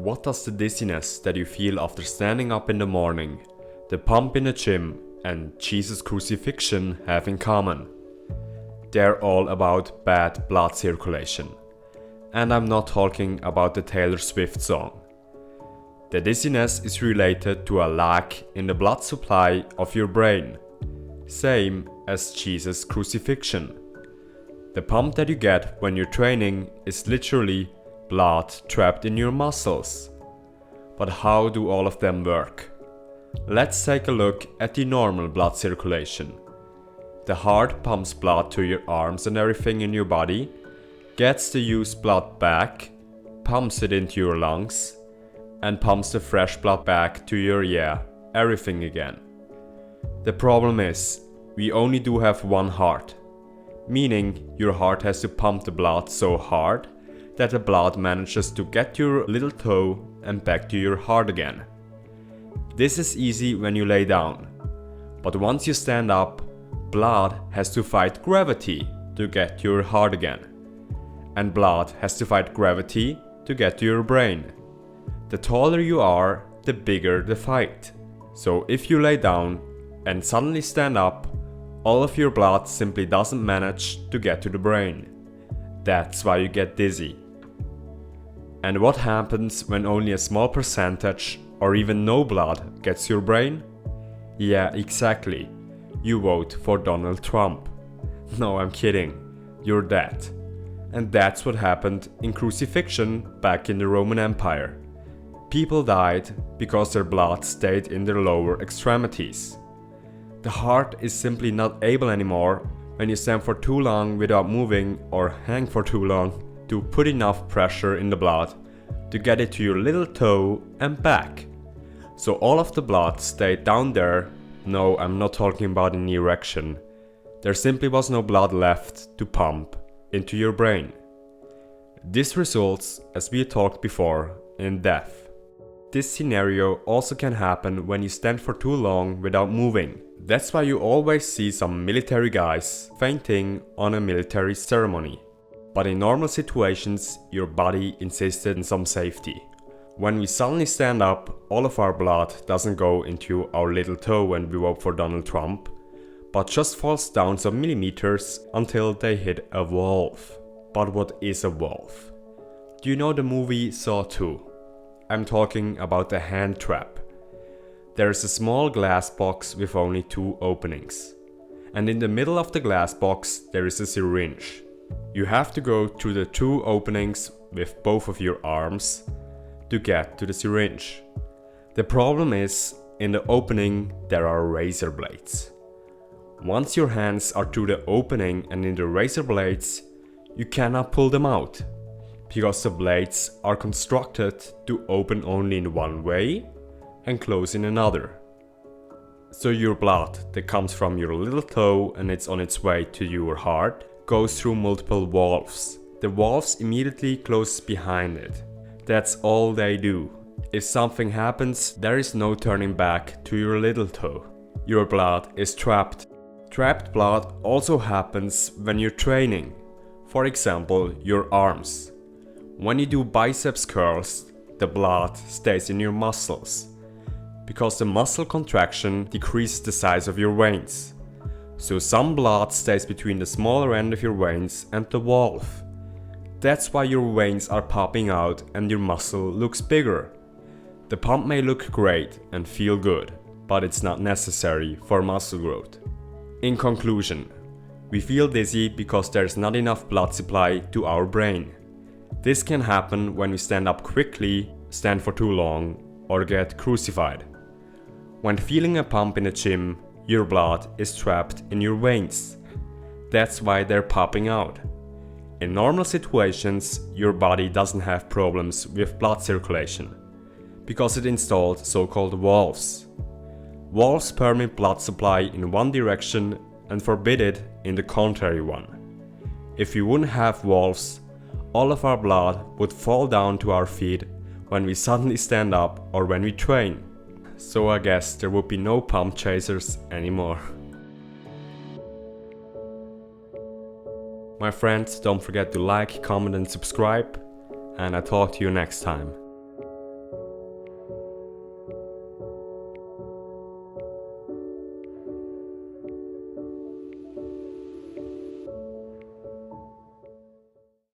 what does the dizziness that you feel after standing up in the morning, the pump in the gym, and Jesus' crucifixion have in common? They're all about bad blood circulation. And I'm not talking about the Taylor Swift song. The dizziness is related to a lack in the blood supply of your brain, same as Jesus' crucifixion. The pump that you get when you're training is literally blood trapped in your muscles. But how do all of them work? Let's take a look at the normal blood circulation. The heart pumps blood to your arms and everything in your body, gets the used blood back, pumps it into your lungs, and pumps the fresh blood back to your everything again. The problem is, we only do have one heart, meaning your heart has to pump the blood so hard that the blood manages to get to your little toe and back to your heart again. This is easy when you lay down, but once you stand up, blood has to fight gravity to get to your heart again. And blood has to fight gravity to get to your brain. The taller you are, the bigger the fight. So if you lay down and suddenly stand up, all of your blood simply doesn't manage to get to the brain. That's why you get dizzy. And what happens when only a small percentage or even no blood gets to your brain? Yeah, exactly. You vote for Donald Trump. No, I'm kidding. You're dead. And that's what happened in crucifixion back in the Roman Empire. People died because their blood stayed in their lower extremities. The heart is simply not able anymore when you stand for too long without moving or hang for too long to put enough pressure in the blood to get it to your little toe and back. So all of the blood stayed down there. No, I'm not talking about an erection. There simply was no blood left to pump into your brain. This results, as we talked before, in death. This scenario also can happen when you stand for too long without moving. That's why you always see some military guys fainting on a military ceremony. But in normal situations, your body insisted on some safety. When we suddenly stand up, all of our blood doesn't go into our little toe when we vote for Donald Trump, but just falls down some millimeters until they hit a valve. But what is a valve? Do you know the movie Saw 2? I'm talking about the hand trap. There is a small glass box with only two openings. And in the middle of the glass box there is a syringe. You have to go through the two openings with both of your arms to get to the syringe. The problem is, in the opening there are razor blades. Once your hands are through the opening and in the razor blades, you cannot pull them out, because the blades are constructed to open only in one way and close in another. So your blood that comes from your little toe and it's on its way to your heart goes through multiple valves. The valves immediately close behind it. That's all they do. If something happens, there is no turning back to your little toe. Your blood is trapped. Trapped blood also happens when you're training. For example, your arms. When you do biceps curls, the blood stays in your muscles, because the muscle contraction decreases the size of your veins. So some blood stays between the smaller end of your veins and the valve. That's why your veins are popping out and your muscle looks bigger. The pump may look great and feel good, but it's not necessary for muscle growth. In conclusion, we feel dizzy because there's not enough blood supply to our brain. This can happen when we stand up quickly, stand for too long, or get crucified. When feeling a pump in the gym, your blood is trapped in your veins. That's why they're popping out. In normal situations, your body doesn't have problems with blood circulation, because it installed so-called valves. Valves permit blood supply in one direction and forbid it in the contrary one. If we wouldn't have valves, all of our blood would fall down to our feet when we suddenly stand up or when we train. So I guess there would be no pump chasers anymore. My friends, don't forget to like, comment and subscribe, and I talk to you next time.